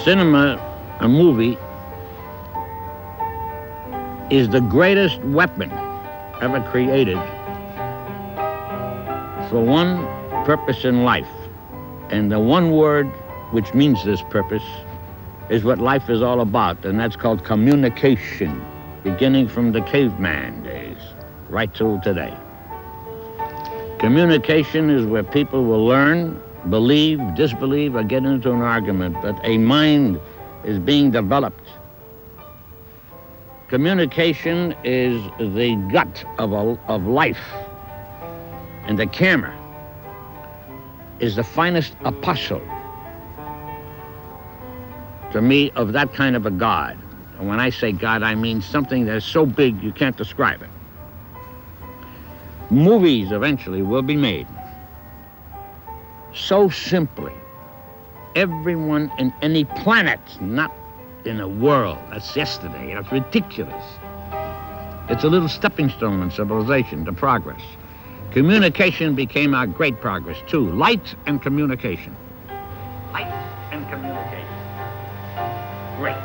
Cinema, a movie, is the greatest weapon ever created for one purpose in life. And the one word which means this purpose is what life is all about, and that's called communication, beginning from the caveman days right till today. Communication is where people will learn, believe, disbelieve, or get into an argument, but a mind is being developed. Communication is the gut of life, and the camera is the finest apostle to me of that kind of a God. And when I say God, I mean something that's so big you can't describe it. Movies eventually will be made so simply. Everyone in any planet, not in a world, that's yesterday, that's ridiculous. It's a little stepping stone in civilization to progress. Communication became our great progress too. Light and communication. Light and communication. Great.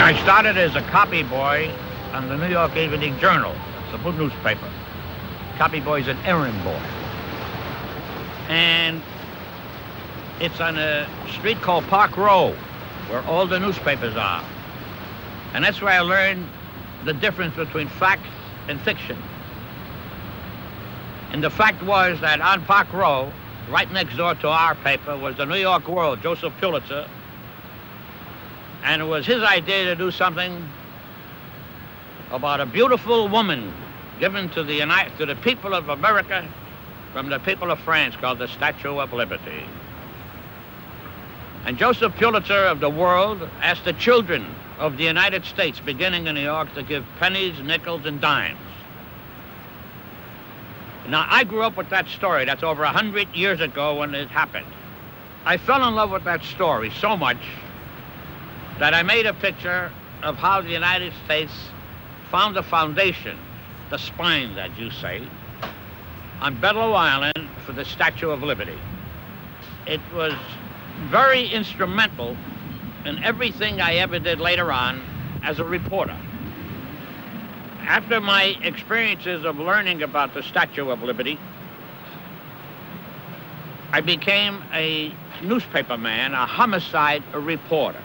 I started as a copy boy on the New York Evening Journal. It's a good newspaper. Copy boy's an errand boy. And it's on a street called Park Row, where all the newspapers are. And that's where I learned the difference between fact and fiction. And the fact was that on Park Row, right next door to our paper, was the New York World, Joseph Pulitzer. And it was his idea to do something about a beautiful woman given to the people of America from the people of France, called the Statue of Liberty. And Joseph Pulitzer of the World asked the children of the United States, beginning in New York, to give pennies, nickels, and dimes. Now, I grew up with that story. That's over 100 years ago when it happened. I fell in love with that story so much that I made a picture of how the United States found the foundation, the spine, as you say, on Bedloe Island for the Statue of Liberty. It was very instrumental in everything I ever did later on as a reporter. After my experiences of learning about the Statue of Liberty, I became a newspaper man, a homicide reporter.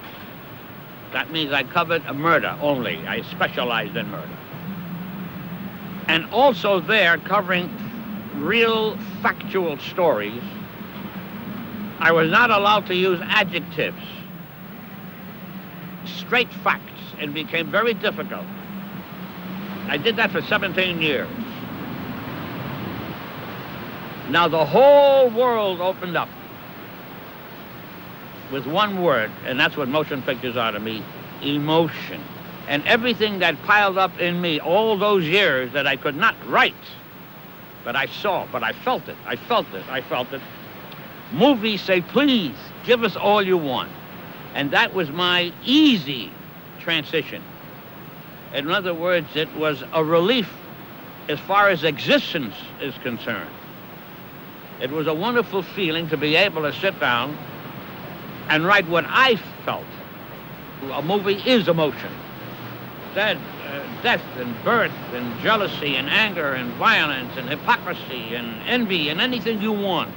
That means I covered a murder only. I specialized in murder. And also there, covering real factual stories, I was not allowed to use adjectives. Straight facts. It became very difficult. I did that for 17 years. Now the whole world opened up with one word, and that's what motion pictures are to me: emotion. And everything that piled up in me all those years that I could not write, but I saw, but I felt it, I felt it, I felt it. Movies say, please, give us all you want. And that was my easy transition. In other words, it was a relief as far as existence is concerned. It was a wonderful feeling to be able to sit down and write what I felt. A movie is emotion. Death and birth and jealousy and anger and violence and hypocrisy and envy and anything you want.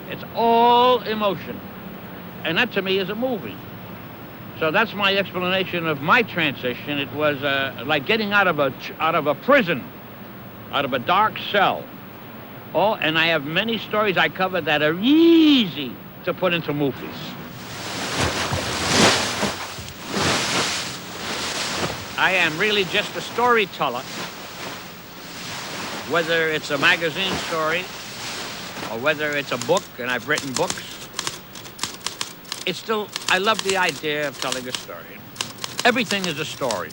It's all emotion. And that to me is a movie. So that's my explanation of my transition. It was like getting out of a prison, out of a dark cell. Oh, and I have many stories I covered that are easy to put into movies. I am really just a storyteller, whether it's a magazine story or whether it's a book, and I've written books. It's still, I love the idea of telling a story. Everything is a story.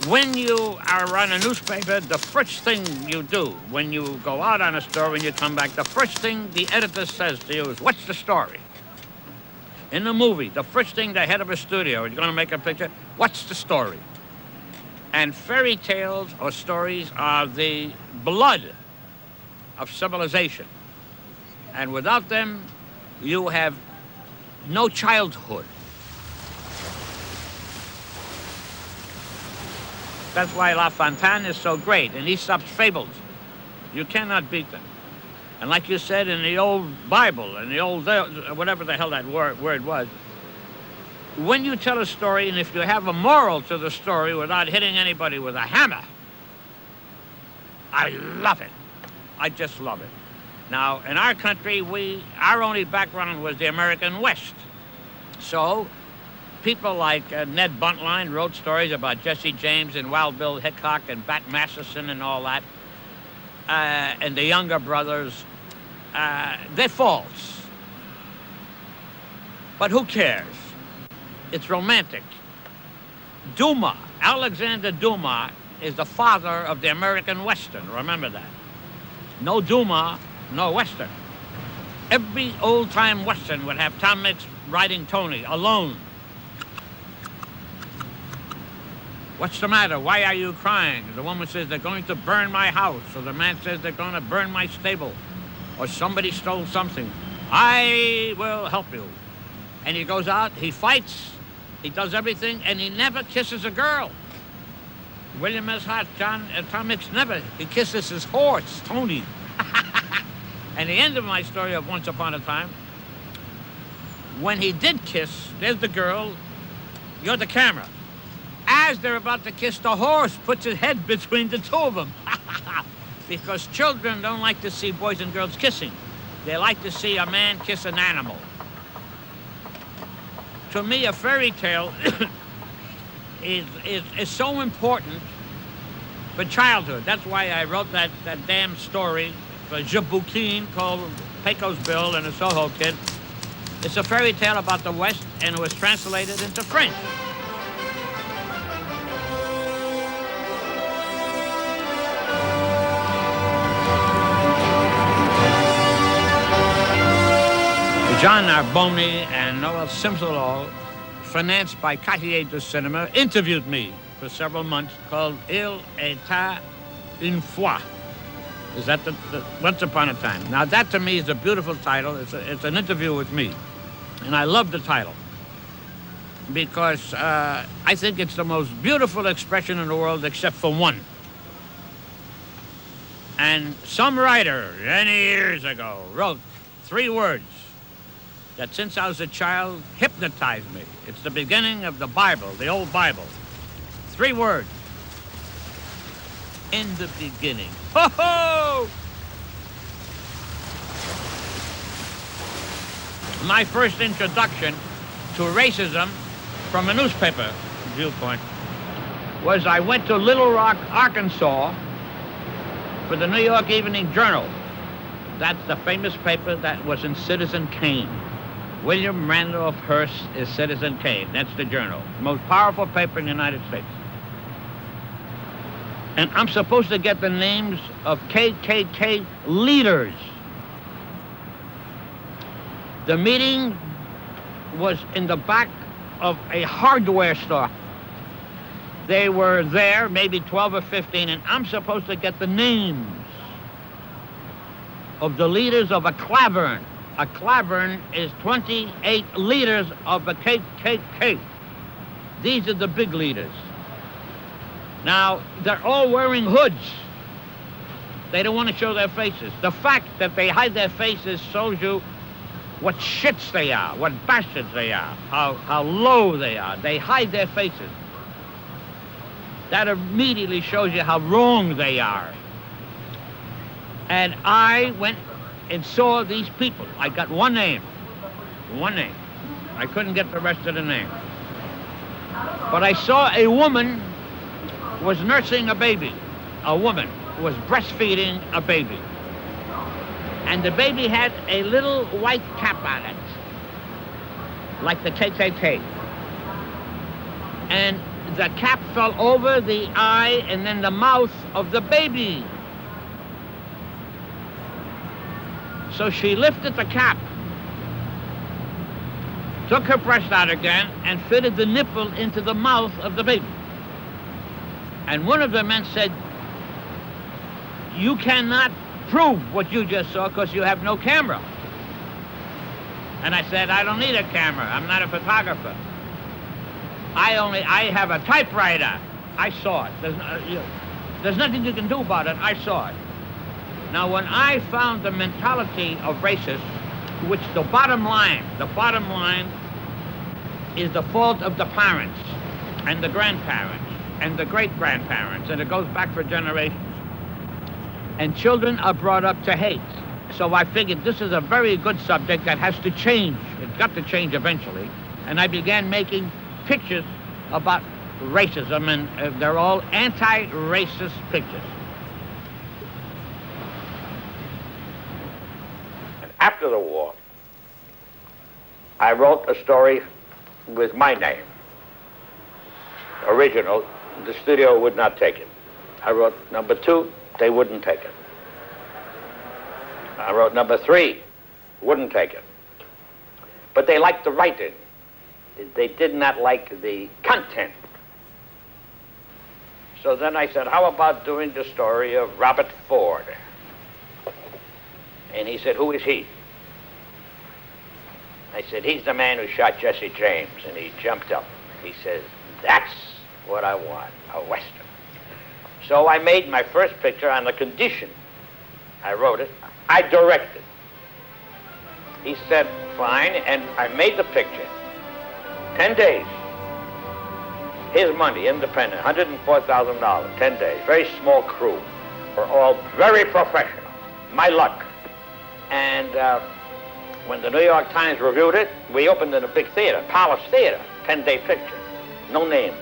When you are on a newspaper, the first thing you do when you go out on a story and you come back, the first thing the editor says to you is, what's the story? In the movie, the first thing the head of a studio is going to make a picture, what's the story? And fairy tales or stories are the blood of civilization. And without them, you have no childhood. That's why La Fontaine is so great, and Aesop's fables. You cannot beat them. And like you said in the old Bible, in the old, whatever the hell that word was, when you tell a story, and if you have a moral to the story without hitting anybody with a hammer, I love it. I just love it. Now, in our country, our only background was the American West. So, people like Ned Buntline wrote stories about Jesse James and Wild Bill Hickok and Bat Masterson and all that. And the younger brothers, they're false. But who cares? It's romantic. Dumas, Alexander Dumas, is the father of the American Western. Remember that. No Dumas, no Western. Every old-time Western would have Tom Mix riding Tony alone. What's the matter? Why are you crying? The woman says, they're going to burn my house. Or the man says, they're going to burn my stable. Or somebody stole something. I will help you. And he goes out, he fights, he does everything, and he never kisses a girl. William S. Hart, Tom Mix never. He kisses his horse, Tony. And the end of my story of Once Upon a Time, when he did kiss, there's the girl, you're the camera. As they're about to kiss, the horse puts his head between the two of them. Because children don't like to see boys and girls kissing. They like to see a man kiss an animal. To me, a fairy tale is so important for childhood. That's why I wrote that damn story for Jabukin called Pecos Bill and a Soho Kid. It's a fairy tale about the West, and it was translated into French. John Narboni and Noel Simsolo, financed by Cartier du Cinema, interviewed me for several months called Il était une fois. Is that the Once Upon a Time? Now that to me is a beautiful title. It's an interview with me. And I love the title because I think it's the most beautiful expression in the world except for one. And some writer many years ago wrote 3 words that since I was a child hypnotized me. It's the beginning of the Bible, the old Bible. 3 words. In the beginning. Ho ho! My first introduction to racism from a newspaper viewpoint was I went to Little Rock, Arkansas for the New York Evening Journal. That's the famous paper that was in Citizen Kane. William Randolph Hearst is Citizen Kane. That's the Journal. The most powerful paper in the United States. And I'm supposed to get the names of KKK leaders. The meeting was in the back of a hardware store. They were there, maybe 12 or 15, and I'm supposed to get the names of the leaders of a clavern. A clavern is 28 leaders of the KKK. These are the big leaders. Now, they're all wearing hoods. They don't want to show their faces. The fact that they hide their faces shows you what shits they are, what bastards they are, how low they are. They hide their faces. That immediately shows you how wrong they are. And I went and saw these people. I got one name. I couldn't get the rest of the name. But I saw a woman was nursing a baby. A woman was breastfeeding a baby. And the baby had a little white cap on it, like the KKK. And the cap fell over the eye and then the mouth of the baby. So she lifted the cap took her breast out again, and fitted the nipple into the mouth of the baby. And one of the men said, "You cannot prove what you just saw because you have no camera." And I said, "I don't need a camera. I'm not a photographer. I have a typewriter. I saw it. There's nothing you can do about it. I saw it." Now, when I found the mentality of racists, which the bottom line is the fault of the parents and the grandparents and the great-grandparents, and it goes back for generations. And children are brought up to hate. So I figured this is a very good subject that has to change. It's got to change eventually. And I began making pictures about racism, and they're all anti-racist pictures. After the war, I wrote a story with my name, original. The studio would not take it. I wrote number 2, they wouldn't take it. I wrote number 3, wouldn't take it. But they liked the writing. They did not like the content. So then I said, how about doing the story of Robert Ford? And he said, who is he? I said, he's the man who shot Jesse James. And he jumped up. He says, that's what I want, a Western. So I made my first picture on the condition. I wrote it. I directed. He said, fine, and I made the picture. 10 days. His money, independent, $104,000, 10 days. Very small crew. We're all very professional. My luck. And when the New York Times reviewed it, we opened in a big theater, Palace Theater, 10-day picture. No names.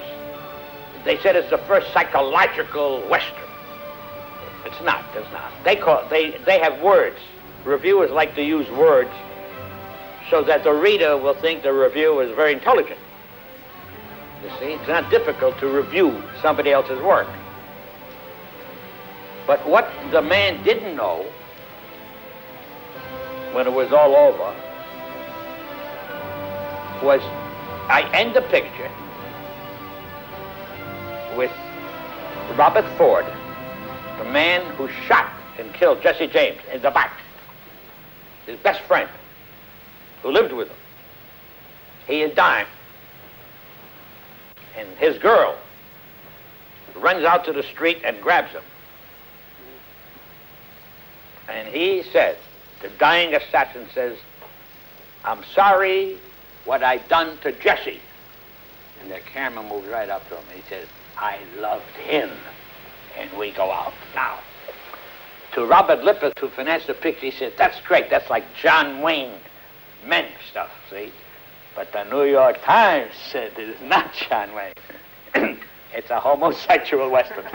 They said it's the first psychological Western. It's not. They have words. Reviewers like to use words so that the reader will think the review is very intelligent. You see, it's not difficult to review somebody else's work. But what the man didn't know when it was all over was I end the picture with Robert Ford, the man who shot and killed Jesse James in the back, his best friend, who lived with him. He is dying. And his girl runs out to the street and grabs him. And he said, the dying assassin says, I'm sorry what I done to Jesse. And the camera moves right up to him. And he says, I loved him. And we go out. Now, to Robert Lippert, who financed the picture, he said, that's great. That's like John Wayne men stuff, see? But the New York Times said it is not John Wayne. It's a homosexual Western.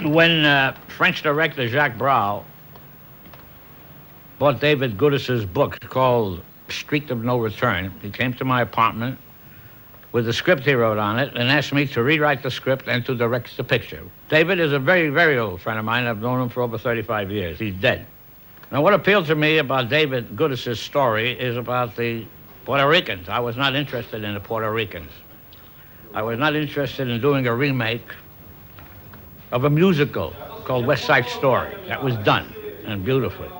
When French director Jacques Brau bought David Goodis's book called Street of No Return, he came to my apartment with the script he wrote on it and asked me to rewrite the script and to direct the picture. David is a very, very old friend of mine. I've known him for over 35 years. He's dead. Now, what appealed to me about David Goodis's story is about the Puerto Ricans. I was not interested in the Puerto Ricans. I was not interested in doing a remake of a musical called West Side Story. That was done, and beautifully.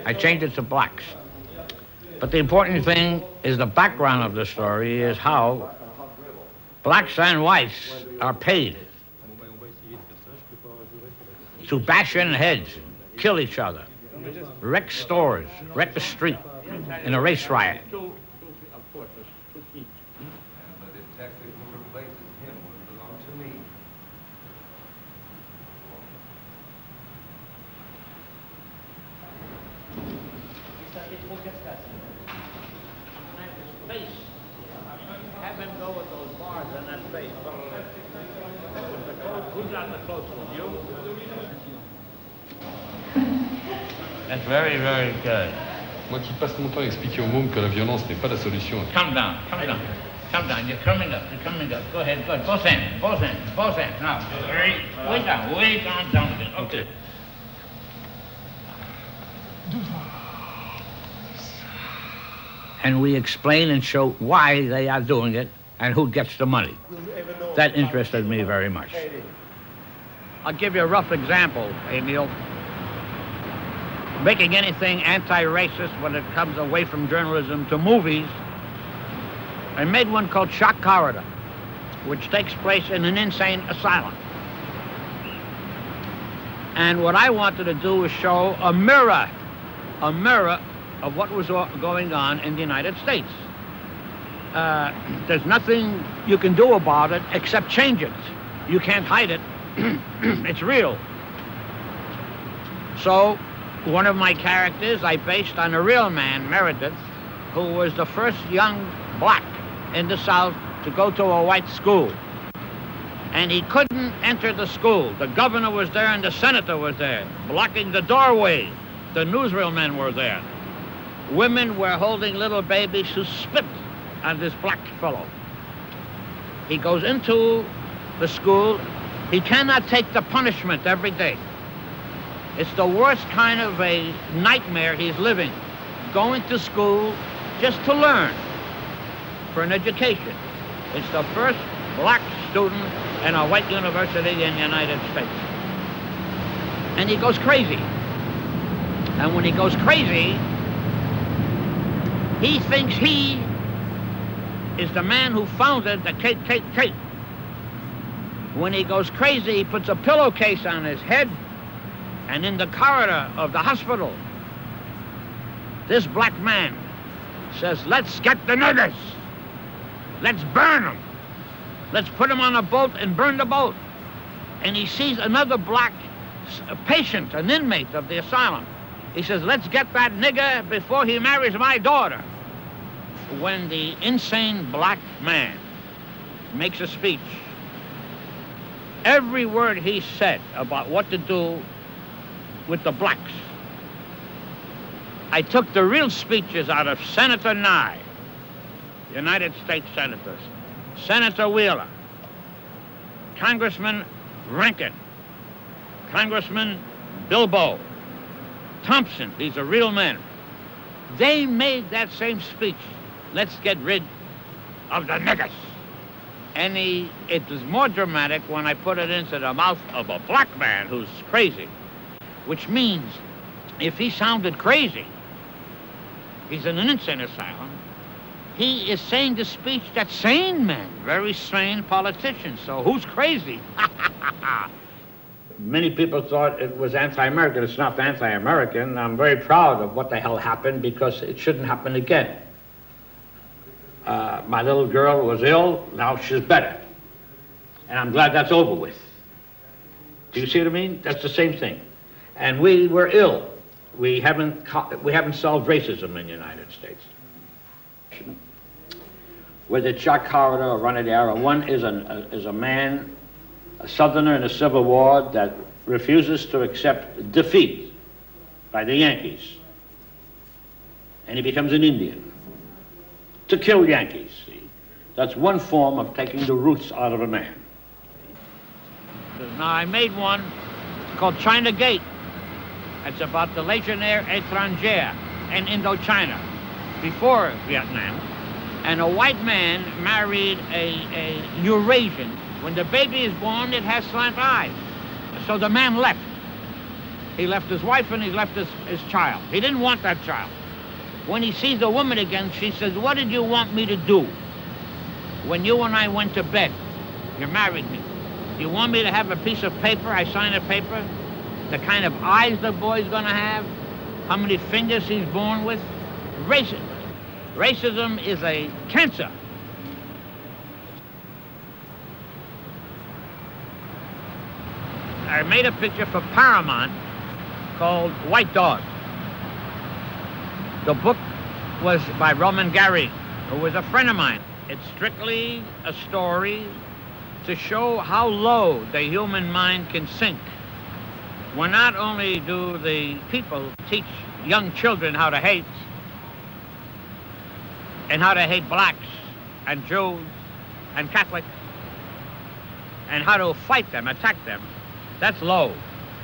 I changed it to blacks. But the important thing is the background of the story is how blacks and whites are paid to bash in heads, kill each other, wreck stores, wreck the street in a race riot. go with those bars in that face. Who's on the close one? You? That's very, very good. Moi qui passe mon temps à expliquer au môme que la violence n'est pas la solution. Come down, come down. Come down, you're coming up, you're coming up. Go ahead, good. Both hands, both hands, both hands. Now, way down again. Okay. And we explain and show why they are doing it and who gets the money. That interested me very much. I'll give you a rough example, Emil. Making anything anti-racist when it comes away from journalism to movies, I made one called Shock Corridor, which takes place in an insane asylum. And what I wanted to do was show a mirror of what was going on in the United States. There's nothing you can do about it except change it. You can't hide it. It's real. So one of my characters I based on a real man, Meredith, who was the first young black in the South to go to a white school. And he couldn't enter the school. The governor was there and the senator was there, blocking the doorway. The newsreel men were there. Women were holding little babies who spit on this black fellow. He goes into the school. He cannot take the punishment every day. It's the worst kind of a nightmare he's living, going to school just to learn for an education. It's the first black student in a white university in the United States. And he goes crazy. And when he goes crazy, he thinks he is the man who founded the KKK. When he goes crazy, he puts a pillowcase on his head, and in the corridor of the hospital, this black man says, "Let's get the niggers. Let's burn them. Let's put them on a boat and burn the boat." And he sees another black patient, an inmate of the asylum. He says, "Let's get that nigger before he marries my daughter." When the insane black man makes a speech, every word he said about what to do with the blacks, I took the real speeches out of Senator Nye, United States Senators, Senator Wheeler, Congressman Rankin, Congressman Bilbo, Thompson. These are real men. They made that same speech. Let's get rid of the niggers. And it was more dramatic when I put it into the mouth of a black man who's crazy, which means if he sounded crazy, he's in an insane asylum, he is saying the speech that sane men, very sane politicians. So who's crazy? Many people thought it was anti-American. It's not anti-American. I'm very proud of what the hell happened because it shouldn't happen again. My little girl was ill. Now she's better. And I'm glad that's over with. Do you see what I mean? That's the same thing. And we were ill. We haven't solved racism in the United States. Whether it's Jacques Corridor or Ronadera, one is a man, a Southerner in the Civil War that refuses to accept defeat by the Yankees. And he becomes an Indian to kill Yankees. See? That's one form of taking the roots out of a man. Now, I made one called China Gate. It's about the légionnaire étrangère in Indochina, before Vietnam. And a white man married a Eurasian. When the baby is born, it has slant eyes. So the man left. He left his wife and he left his child. He didn't want that child. When he sees the woman again, she says, "What did you want me to do when you and I went to bed? You married me. You want me to have a piece of paper? I sign a paper. The kind of eyes the boy's gonna have, how many fingers he's born with." Racism. Racism is a cancer. I made a picture for Paramount called White Dog. The book was by Roman Gary, who was a friend of mine. It's strictly a story to show how low the human mind can sink. When not only do the people teach young children how to hate, and how to hate blacks and Jews and Catholics, and how to fight them, attack them, that's low.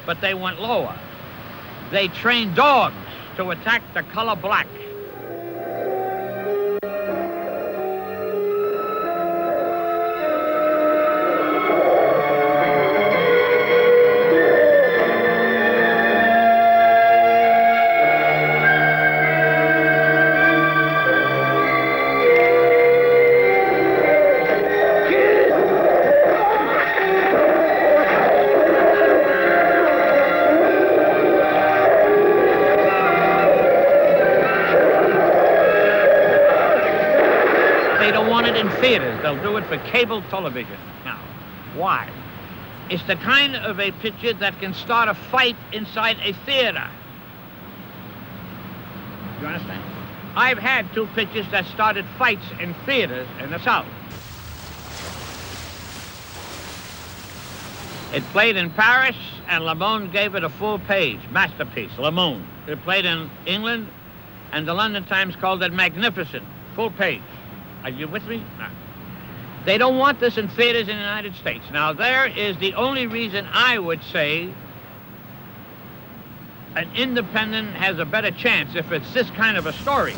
But they went lower. They trained dogs to attack the color black. Theaters. They'll do it for cable television. Now, why? It's the kind of a picture that can start a fight inside a theater. You understand? I've had 2 pictures that started fights in theaters in the South. It played in Paris, and Le Monde gave it a full page, masterpiece, Le Monde. It played in England, and the London Times called it magnificent, full page. Are you with me? No. They don't want this in theaters in the United States. Now, there is the only reason I would say an independent has a better chance if it's this kind of a story.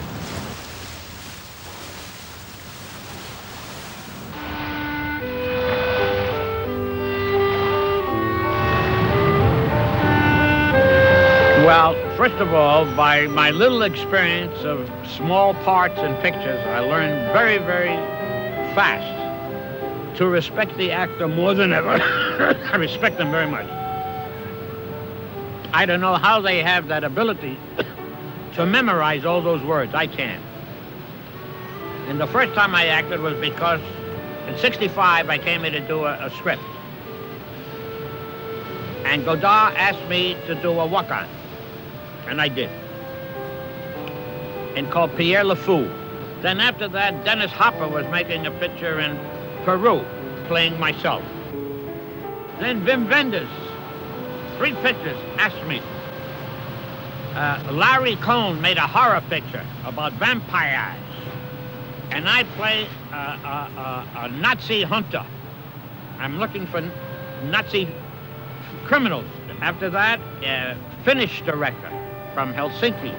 Well, first of all, by my little experience of small parts in pictures, I learned very, very fast to respect the actor more than ever. I respect them very much. I don't know how they have that ability to memorize all those words. I can't. And the first time I acted was because in '65 I came here to do a script. And Godard asked me to do a walk-on. And I did. And called Pierre Le Fou. Then after that, Dennis Hopper was making a picture in Peru, playing myself. Then Wim Wenders, 3 pictures, asked me. Larry Cohn made a horror picture about vampires. And I play a Nazi hunter. I'm looking for Nazi criminals. After that, Finnish director from Helsinki.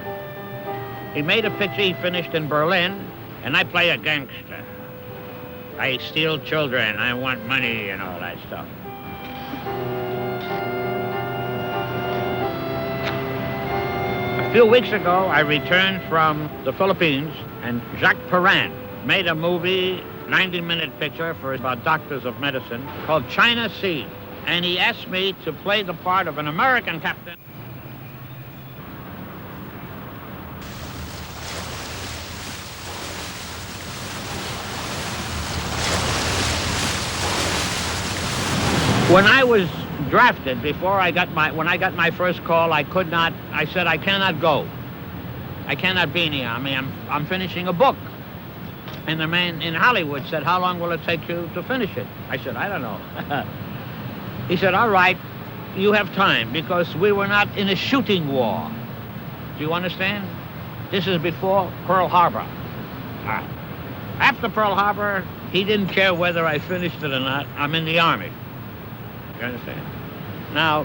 He made a picture he finished in Berlin, and I play a gangster. I steal children, I want money and all that stuff. A few weeks ago, I returned from the Philippines, and Jacques Perrin made a movie, 90-minute picture for about doctors of medicine called China Sea. And he asked me to play the part of an American captain. When I was drafted, when I got my first call, I said, I cannot go. I cannot be in the Army. I'm finishing a book. And the man in Hollywood said, how long will it take you to finish it? I said, I don't know. He said, all right, you have time, because we were not in a shooting war. Do you understand? This is before Pearl Harbor. After Pearl Harbor, he didn't care whether I finished it or not. I'm in the Army. You understand? Now,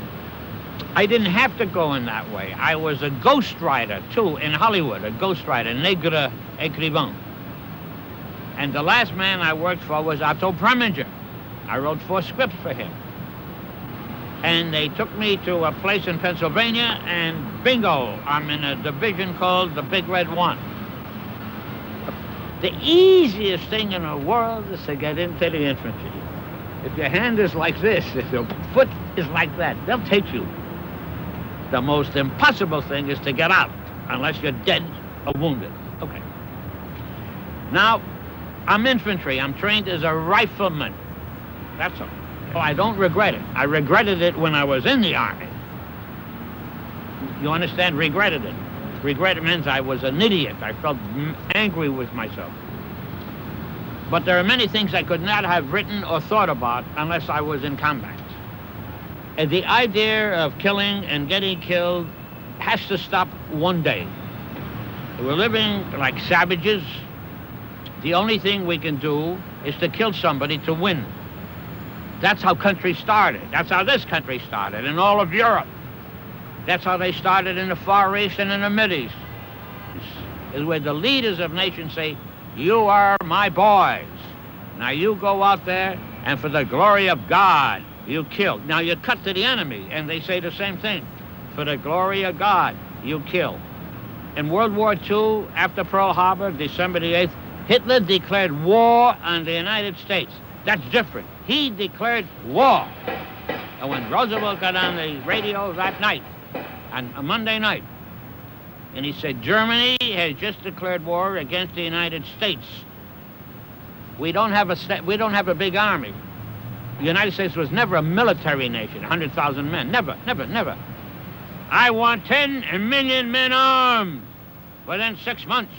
I didn't have to go in that way. I was a ghostwriter, too, in Hollywood, a ghostwriter, nègre écrivain. And the last man I worked for was Otto Preminger. I wrote 4 scripts for him. And they took me to a place in Pennsylvania, and bingo, I'm in a division called the Big Red One. The easiest thing in the world is to get into the infantry. If your hand is like this, if your foot is like that, they'll take you. The most impossible thing is to get out, unless you're dead or wounded. Okay. Now, I'm infantry. I'm trained as a rifleman. That's all. Oh, I don't regret it. I regretted it when I was in the Army. You understand? Regretted it. Regret means I was an idiot. I felt angry with myself. But there are many things I could not have written or thought about unless I was in combat. And the idea of killing and getting killed has to stop one day. We're living like savages. The only thing we can do is to kill somebody to win. That's how countries started. That's how this country started, in all of Europe. That's how they started in the Far East and in the Mideast. Is where the leaders of nations say, you are my boys. Now you go out there and for the glory of God, you kill. Now you cut to the enemy and they say the same thing. For the glory of God, you kill. In World War II, after Pearl Harbor, December the 8th, Hitler declared war on the United States. That's different. He declared war. And when Roosevelt got on the radio that night, on a Monday night, and he said, Germany has just declared war against the United States. We don't have a big army. The United States was never a military nation, 100,000 men. Never, never, never. I want 10 million men armed within 6 months.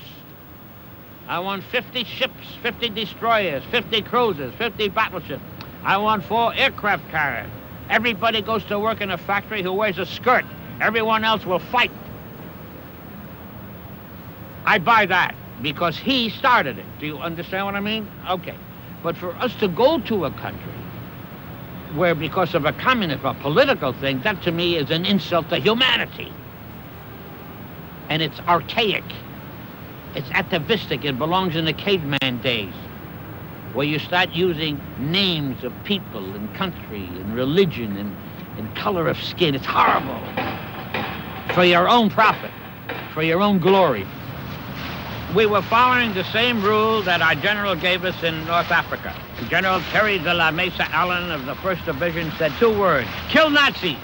I want 50 ships, 50 destroyers, 50 cruisers, 50 battleships. I want 4 aircraft carriers. Everybody goes to work in a factory who wears a skirt. Everyone else will fight. I buy that because he started it. Do you understand what I mean? Okay. But for us to go to a country where because of a communist or political thing, that to me is an insult to humanity. And it's archaic. It's atavistic. It belongs in the caveman days, where you start using names of people and country and religion and color of skin. It's horrible. For your own profit, for your own glory. We were following the same rule that our general gave us in North Africa. General Terry de la Mesa Allen of the 1st Division said 2 words, kill Nazis.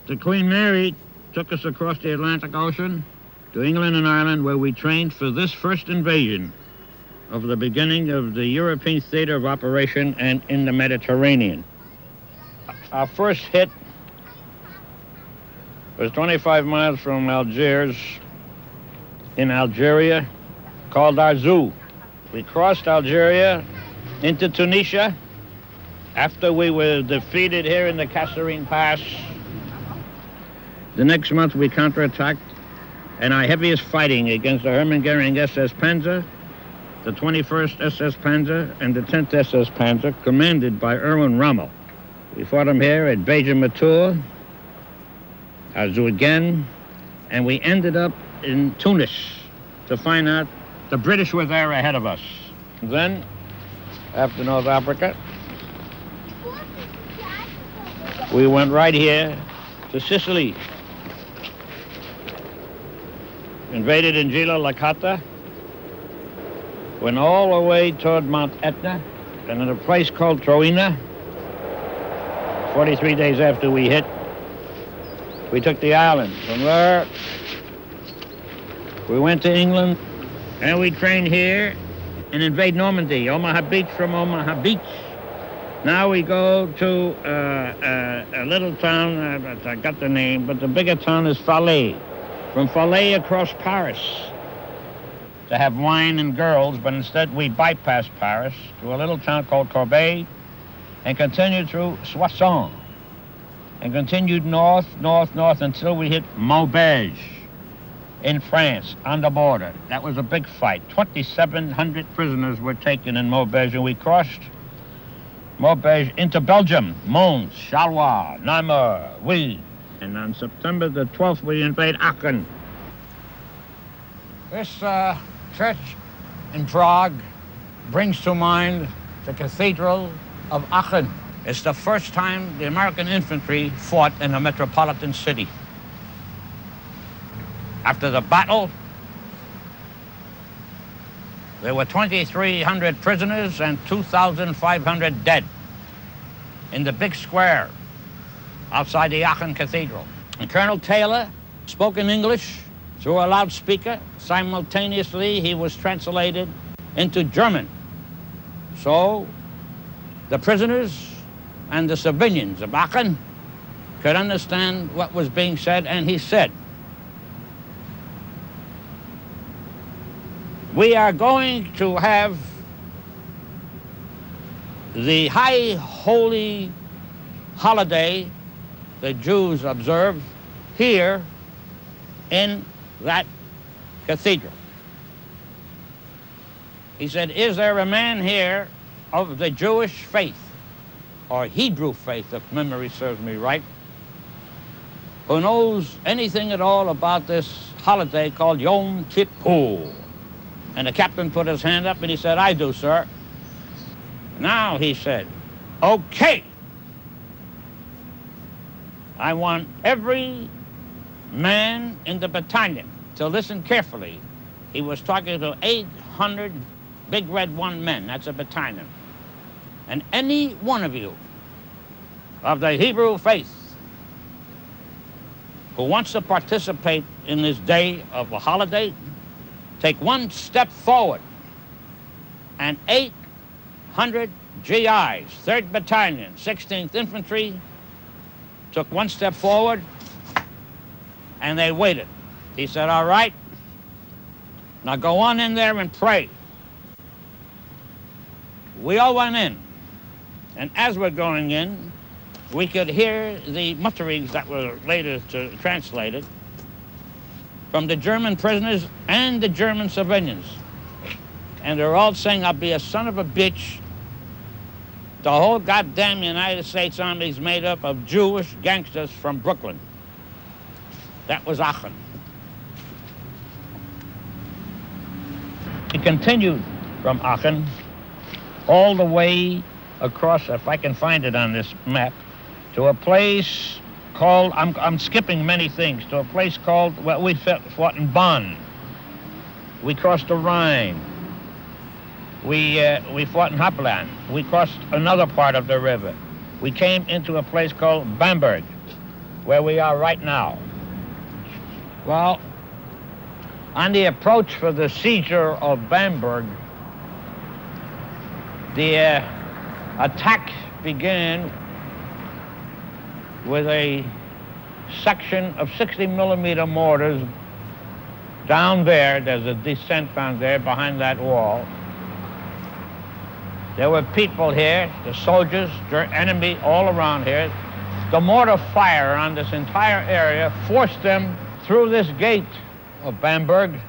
The Queen Mary took us across the Atlantic Ocean to England and Ireland, where we trained for this first invasion of the beginning of the European theater of operation and in the Mediterranean. Our first hit was 25 miles from Algiers in Algeria, called Arzou. We crossed Algeria into Tunisia after we were defeated here in the Kasserine Pass. The next month we counterattacked, and our heaviest fighting against the Hermann Goering SS Panzer, the 21st SS Panzer, and the 10th SS Panzer, commanded by Erwin Rommel. We fought them here at Béja-Matour, Arzou again, and we ended up in Tunis to find out the British were there ahead of us. Then, after North Africa, we went right here to Sicily. Invaded in Gila Licata, went all the way toward Mount Etna, and in a place called Troina. 43 days after we hit, we took the island. From there, we went to England, and we trained here and invade Normandy, Omaha Beach from Omaha Beach. Now we go to a little town, I got the name, but the bigger town is Falaise. From Falaise across Paris to have wine and girls, but instead we bypassed Paris to a little town called Corbeil and continued through Soissons and continued north until we hit Maubeuge in France on the border. That was a big fight. 2,700 prisoners were taken in Maubeuge, and we crossed Maubeuge into Belgium, Mons, Charleroi, Namur, oui. And on September the 12th, we invade Aachen. This church in Prague brings to mind the Cathedral of Aachen. It's the first time the American infantry fought in a metropolitan city. After the battle, there were 2,300 prisoners and 2,500 dead in the big square outside the Aachen Cathedral. And Colonel Taylor spoke in English through a loudspeaker. Simultaneously, he was translated into German. So the prisoners and the civilians of Aachen could understand what was being said, and he said, We are going to have the high holy holiday the Jews observe here in that cathedral. He said, is there a man here of the Jewish faith, or Hebrew faith, if memory serves me right, who knows anything at all about this holiday called Yom Kippur? And the captain put his hand up and he said, I do, sir. Now, he said, okay. I want every man in the battalion to listen carefully. He was talking to 800 Big Red One men, that's a battalion. And any one of you of the Hebrew faith who wants to participate in this day of a holiday, take one step forward. And 800 GIs, 3rd Battalion, 16th Infantry, took one step forward, and they waited. He said, all right, now go on in there and pray. We all went in, and as we're going in, we could hear the mutterings that were later translated from the German prisoners and the German civilians. And they're all saying, I'll be a son of a bitch. The whole goddamn United States Army is made up of Jewish gangsters from Brooklyn. That was Aachen. He continued from Aachen all the way across, if I can find it on this map, to a place called, I'm skipping many things, to a place called, well, we fought in Bonn. We crossed the Rhine. We fought in Hauptland. We crossed another part of the river. We came into a place called Bamberg, where we are right now. Well, on the approach for the seizure of Bamberg, the attack began with a section of 60mm mortars down there. There's a descent down there behind that wall. There were people here, the soldiers, the enemy all around here. The mortar fire on this entire area forced them through this gate of Bamberg,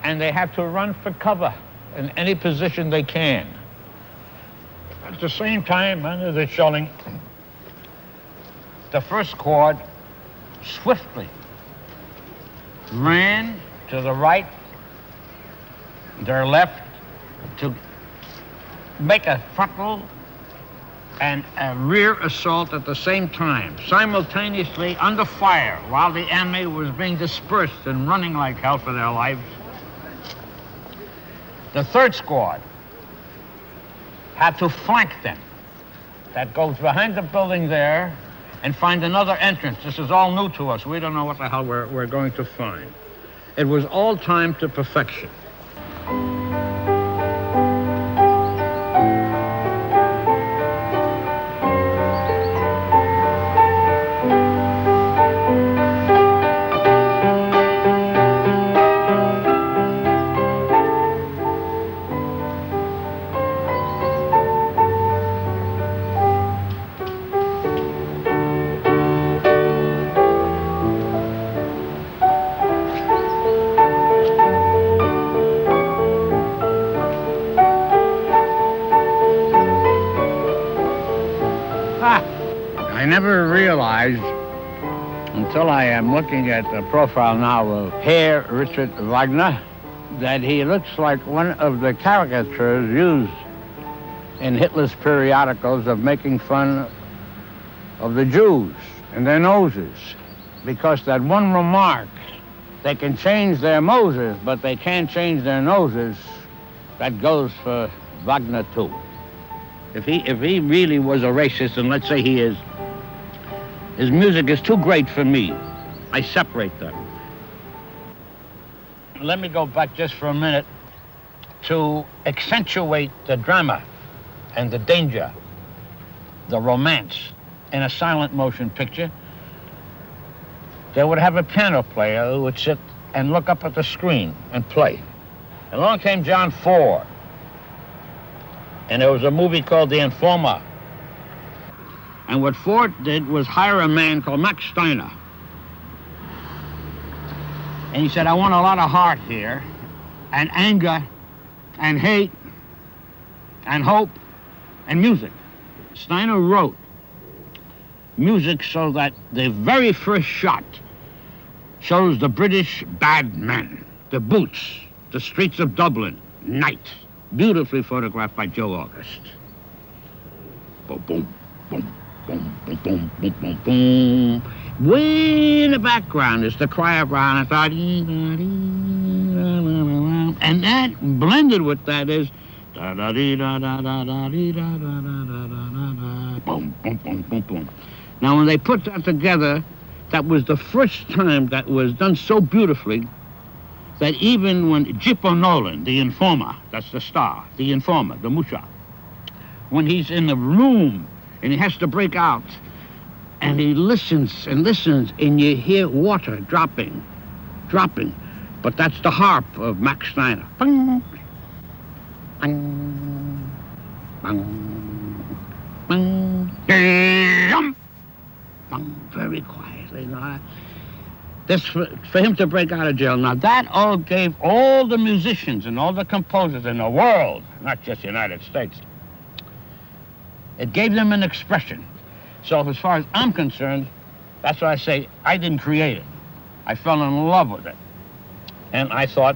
and they have to run for cover in any position they can. At the same time, under the shelling, the first squad swiftly ran to the right, their left, to make a frontal and a rear assault at the same time, simultaneously under fire, while the enemy was being dispersed and running like hell for their lives. The third squad had to flank them. That goes behind the building there and find another entrance. This is all new to us. We don't know what the hell we're going to find. It was all timed to perfection. I never realized, until I am looking at the profile now of Herr Richard Wagner, that he looks like one of the caricatures used in Hitler's periodicals of making fun of the Jews and their noses. Because that one remark, they can change their Moses, but they can't change their noses, that goes for Wagner too. If he really was a racist, and let's say he is, his music is too great for me. I separate them. Let me go back just for a minute to accentuate the drama and the danger, the romance in a silent motion picture. They would have a piano player who would sit and look up at the screen and play. Along came John Ford, and there was a movie called The Informer. And what Ford did was hire a man called Max Steiner. And he said, I want a lot of heart here, and anger, and hate, and hope, and music. Steiner wrote music so that the very first shot shows the British bad men, the boots, the streets of Dublin, night, beautifully photographed by Joe August. Boom, boom, boom, boom, boom, boom, boom, boom, boom. Way in the background is the cry of Brown. And that, blended with that, is boom, boom, boom, boom, boom. Now, when they put that together, that was the first time that was done so beautifully that even when Jippo Nolan, the informer, that's the star, the informer, the Musha, when he's in the room and he has to break out, and he listens and listens, and you hear water dropping, dropping. But that's the harp of Max Steiner. Bang, bang, bang, bang, bang, bang, very quietly. You know, this for him to break out of jail. Now, that all gave all the musicians and all the composers in the world, not just the United States, it gave them an expression. So as far as I'm concerned, that's why I say I didn't create it. I fell in love with it. And I thought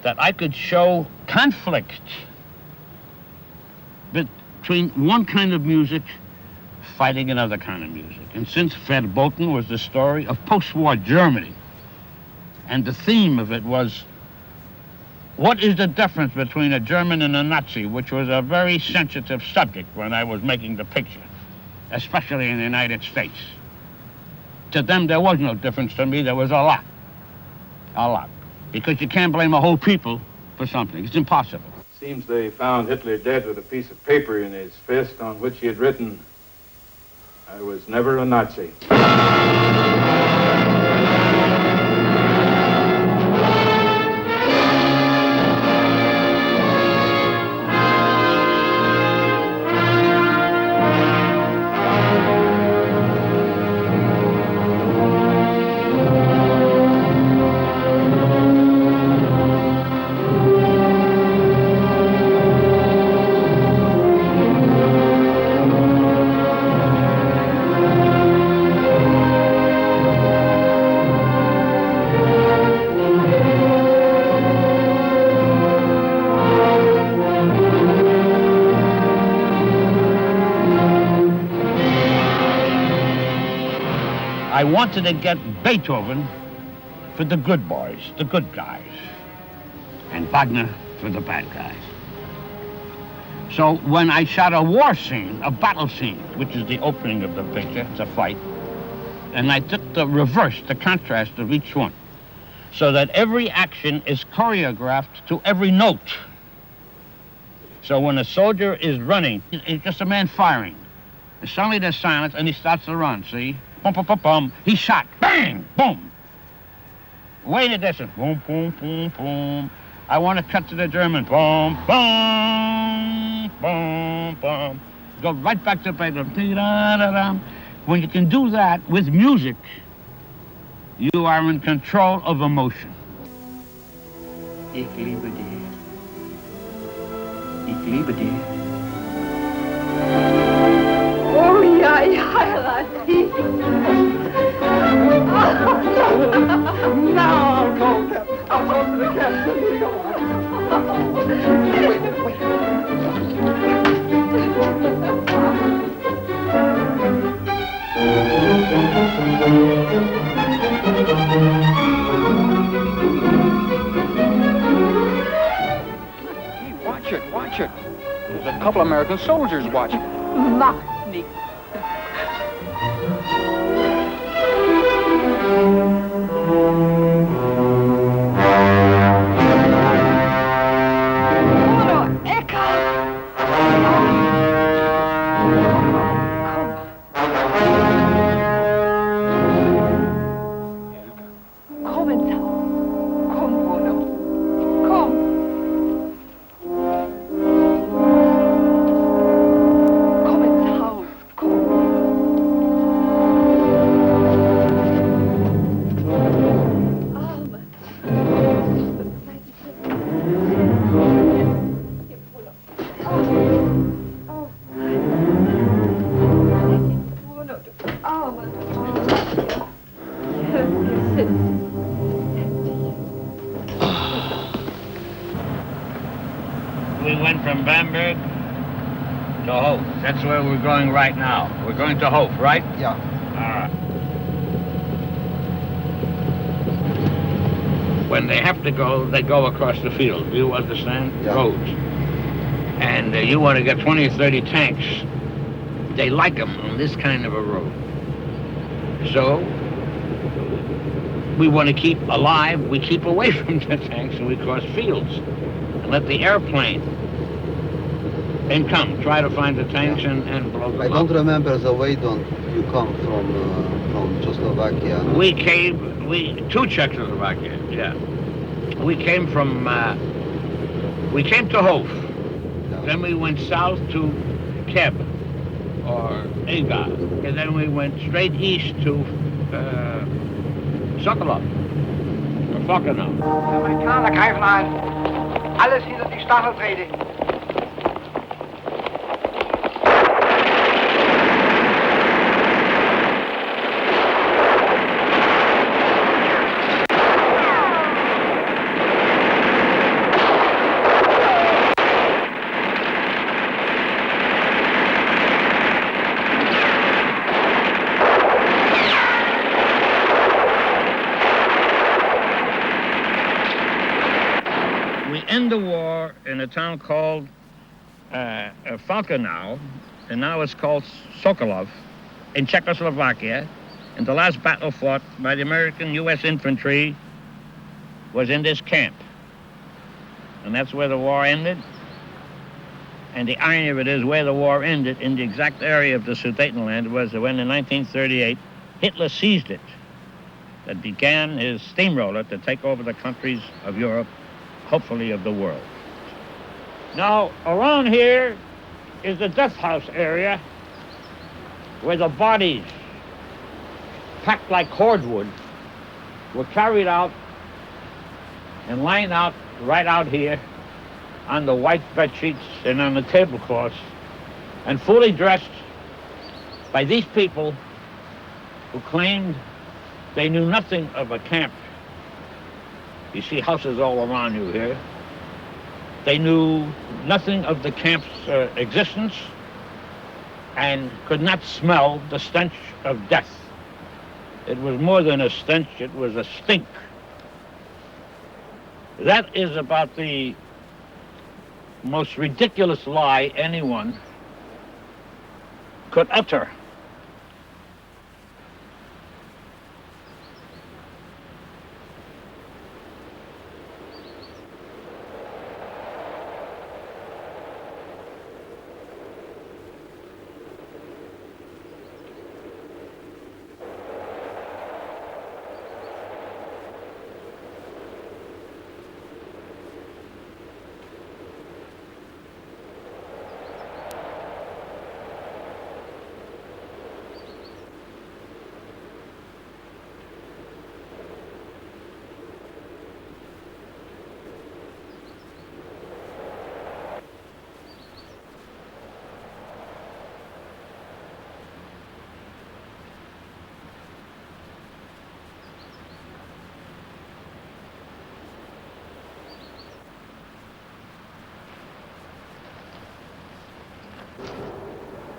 that I could show conflict between one kind of music fighting another kind of music. And since Verboten was the story of post-war Germany, and the theme of it was, what is the difference between a German and a Nazi, which was a very sensitive subject when I was making the picture, especially in the United States. To them, there was no difference. To me, there was a lot. A lot. Because you can't blame a whole people for something. It's impossible. Seems they found Hitler dead with a piece of paper in his fist on which he had written, I was never a Nazi. I wanted to get Beethoven for the good boys, the good guys, and Wagner for the bad guys. So when I shot a war scene, a battle scene, which is the opening of the picture, it's a fight, and I took the reverse, the contrast of each one, so that every action is choreographed to every note. So when a soldier is running, it's just a man firing. And suddenly there's silence, and he starts to run, see? Bum, bum, bum, bum. He's shot. Bang! Boom! Way in the distance. Boom, boom, boom, boom. I want to cut to the German. Boom, boom, boom, boom. Go right back to Beethoven. When you can do that with music, you are in control of emotion. Ich liebe dich. Ich liebe dich. Oh ja, ich heirate dich. Now, go, Captain. I'll go to the captain. Go on. Wait. Hey, watch it. There's a couple American soldiers watching. Mach nicht. from Bamberg to Hof. That's where we're going right now. We're going to Hof, right? Yeah. All right. When they have to go, they go across the field. Do you understand? Yeah. Roads. And you want to get 20 or 30 tanks. They like them on this kind of a road. So we want to keep alive. We keep away from the tanks and we cross fields and let the airplane come. Try to find the tanks and blow them I don't up. remember the way you come from Czechoslovakia. No? We came to Czechoslovakia. Yeah. We came to Hof. Yeah. Then we went south to Keb or Ega, and then we went straight east to Sokolov or Fokenau. Die Amerikaner greifen ein. Alles hinter die Stacheldrahte. End the war in a town called Falkenau, and now it's called Sokolov, in Czechoslovakia. And the last battle fought by the American U.S. infantry was in this camp. And that's where the war ended. And the irony of it is, where the war ended, in the exact area of the Sudetenland, was when in 1938, Hitler seized it. That began his steamroller to take over the countries of Europe, hopefully of the world. Now, around here is the death house area where the bodies, packed like cordwood, were carried out and lined out right out here on the white bed sheets and on the tablecloths, and fully dressed by these people who claimed they knew nothing of a camp. You see houses all around you here. They knew nothing of the camp's existence and could not smell the stench of death. It was more than a stench, it was a stink. That is about the most ridiculous lie anyone could utter.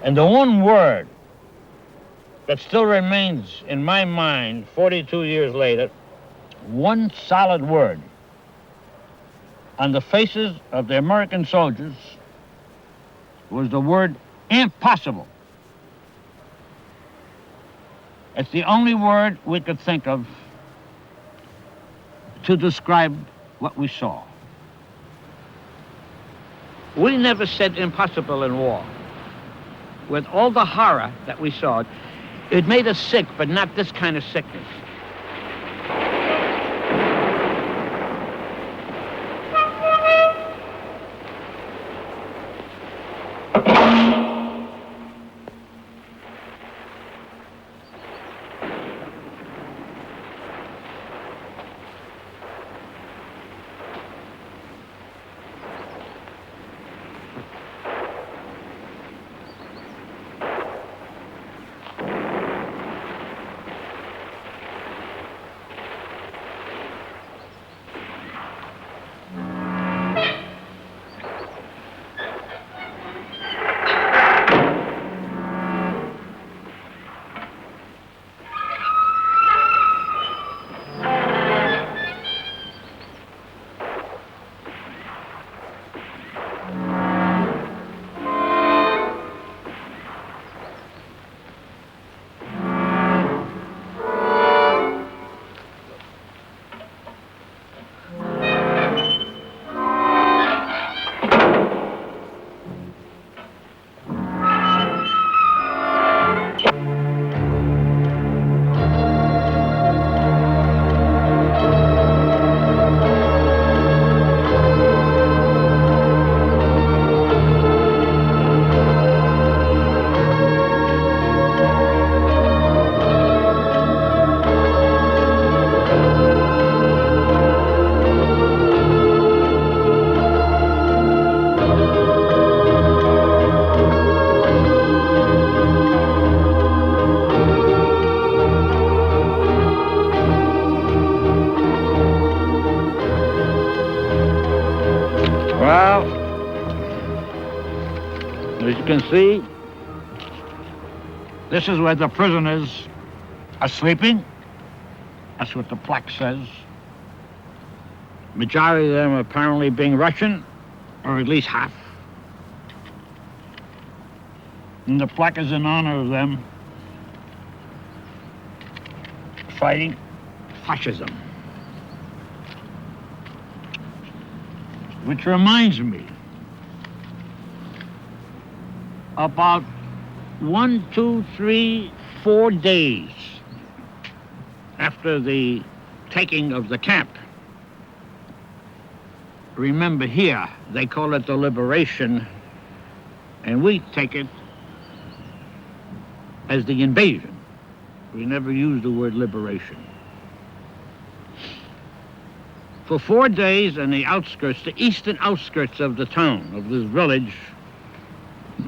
And the one word that still remains in my mind 42 years later, one solid word on the faces of the American soldiers, was the word impossible. It's the only word we could think of to describe what we saw. We never said impossible in war. With all the horror that we saw, it made us sick, but not this kind of sickness. As you can see, this is where the prisoners are sleeping. That's what the plaque says. Majority of them apparently being Russian, or at least half. And the plaque is in honor of them fighting fascism. Which reminds me, about 1, 2, 3, 4 days after the taking of the camp, remember here, they call it the liberation, and we take it as the invasion. We never use the word liberation. For 4 days in the outskirts, the eastern outskirts of the town, of this village,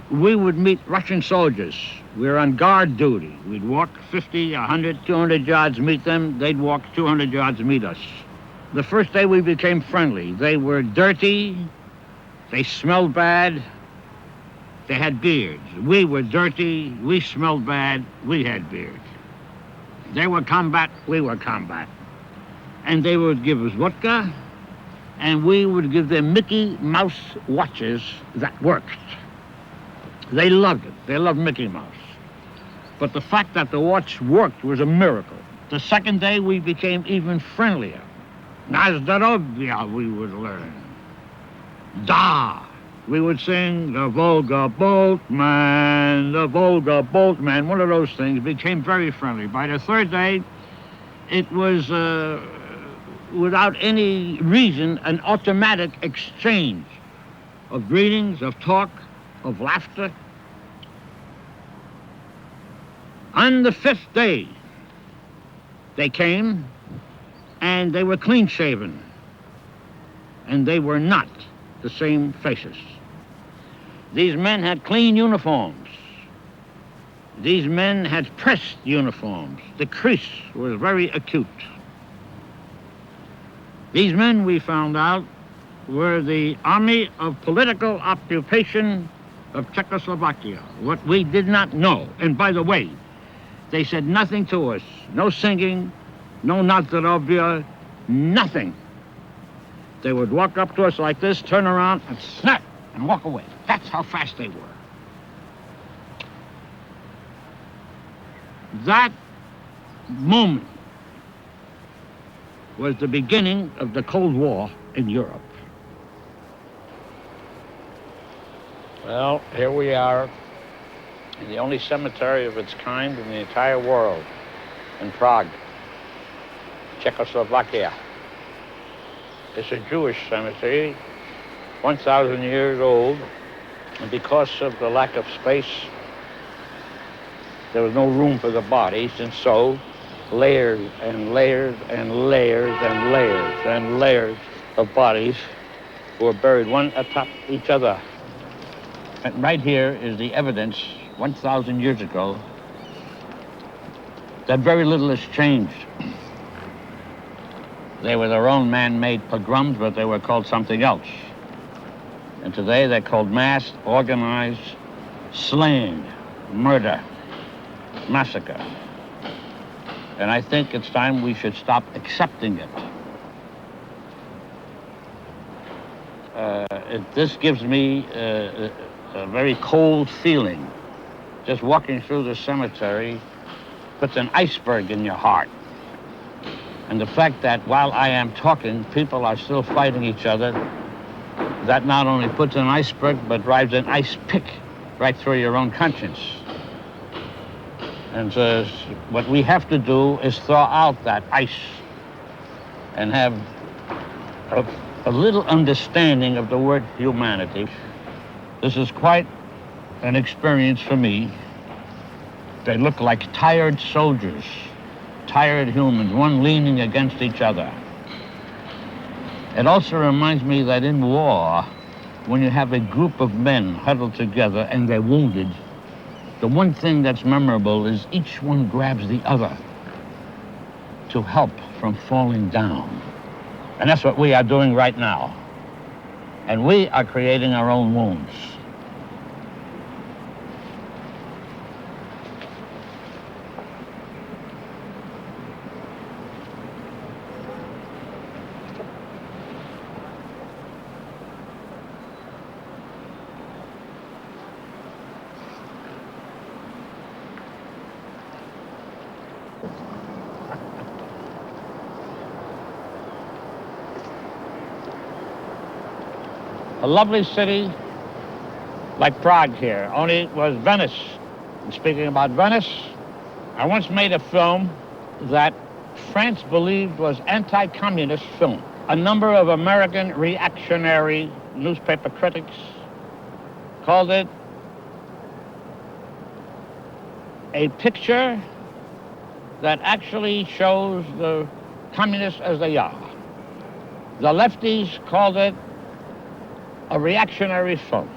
we would meet Russian soldiers. We were on guard duty. We'd walk 50, 100, 200 yards, meet them. They'd walk 200 yards, meet us. The first day we became friendly. They were dirty. They smelled bad. They had beards. We were dirty. We smelled bad. We had beards. They were combat. We were combat. And they would give us vodka, and we would give them Mickey Mouse watches that worked. They loved it. They loved Mickey Mouse. But the fact that the watch worked was a miracle. The second day, we became even friendlier. Nazdarovia, we would learn. Da. We would sing the Volga Boatman, the Volga Boatman. One of those things became very friendly. By the third day, it was, without any reason, an automatic exchange of greetings, of talk, of laughter. On the 5th day, they came, and they were clean-shaven, and they were not the same faces. These men had clean uniforms. These men had pressed uniforms. The crease was very acute. These men, we found out, were the Army of Political Occupation of Czechoslovakia, what we did not know. And by the way, they said nothing to us. No singing, no Nazdarovia, nothing. They would walk up to us like this, turn around, and snap, and walk away. That's how fast they were. That moment was the beginning of the Cold War in Europe. Well, here we are in the only cemetery of its kind in the entire world, in Prague, Czechoslovakia. It's a Jewish cemetery, 1,000 years old, and because of the lack of space, there was no room for the bodies, and so layers and layers and layers and layers and layers of bodies were buried one atop each other. And right here is the evidence 1,000 years ago that very little has changed. They were their own man-made pogroms, but they were called something else. And today they're called mass, organized, slaying, murder, massacre. And I think it's time we should stop accepting it. This gives me a very cold feeling. Just walking through the cemetery puts an iceberg in your heart. And the fact that while I am talking, people are still fighting each other, that not only puts an iceberg, but drives an ice pick right through your own conscience. And so what we have to do is thaw out that ice and have a little understanding of the word humanity. This is quite an experience for me. They look like tired soldiers, tired humans, one leaning against each other. It also reminds me that in war, when you have a group of men huddled together and they're wounded, the one thing that's memorable is each one grabs the other to help from falling down. And that's what we are doing right now. And we are creating our own wounds. A lovely city like Prague here, only it was Venice. And speaking about Venice, I once made a film that France believed was anti-communist film. A number of American reactionary newspaper critics called it a picture that actually shows the communists as they are. The lefties called it a reactionary film.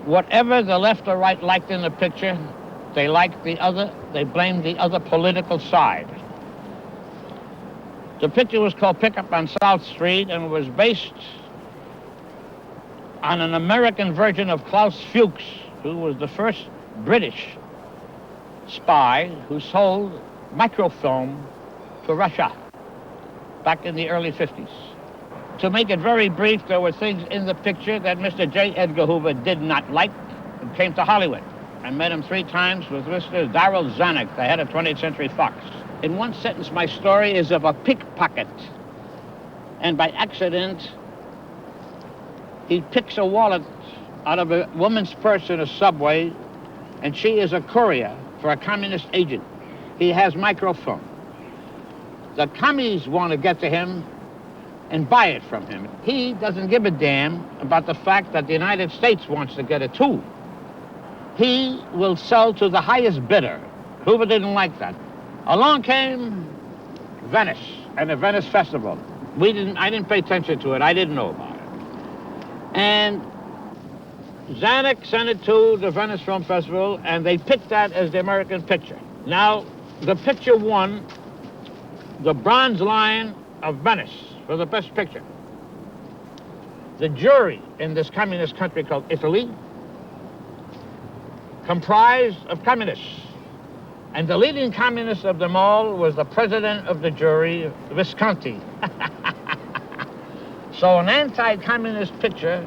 Whatever the left or right liked in the picture, they liked the other, they blamed the other political side. The picture was called Pickup on South Street and was based on an American version of Klaus Fuchs, who was the first British spy who sold microfilm to Russia back in the early 50s. To make it very brief, there were things in the picture that Mr. J. Edgar Hoover did not like and came to Hollywood. I met him 3 times with Mr. Darrell Zanuck, the head of 20th Century Fox. In one sentence, my story is of a pickpocket. And by accident, he picks a wallet out of a woman's purse in a subway, and she is a courier for a communist agent. He has microfilm. The commies want to get to him and buy it from him. He doesn't give a damn about the fact that the United States wants to get it too. He will sell to the highest bidder. Hoover didn't like that. Along came Venice and the Venice Festival. I didn't pay attention to it. I didn't know about it. And Zanuck sent it to the Venice Film Festival, and they picked that as the American picture. Now, the picture won the Bronze Lion of Venice for the best picture. The jury in this communist country called Italy comprised of communists. And the leading communist of them all was the president of the jury, Visconti. So an anti-communist picture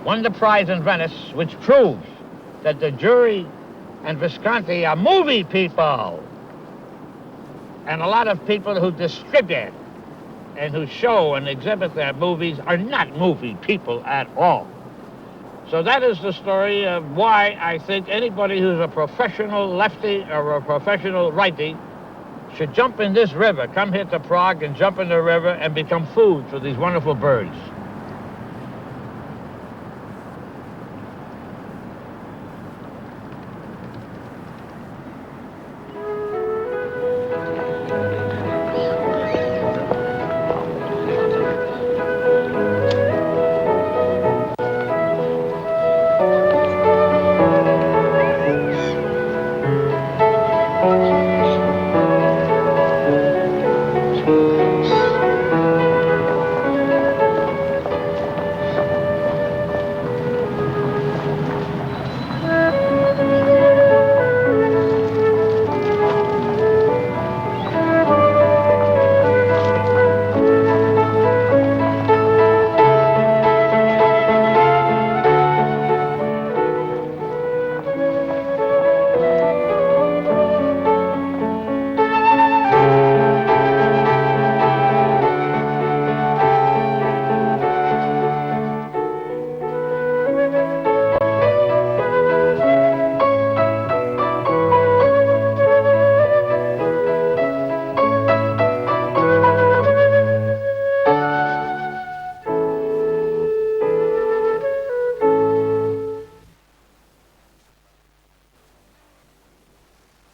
won the prize in Venice, which proves that the jury and Visconti are movie people. And a lot of people who distribute and who show and exhibit their movies are not movie people at all. So that is the story of why I think anybody who's a professional lefty or a professional righty should jump in this river, come here to Prague and jump in the river and become food for these wonderful birds.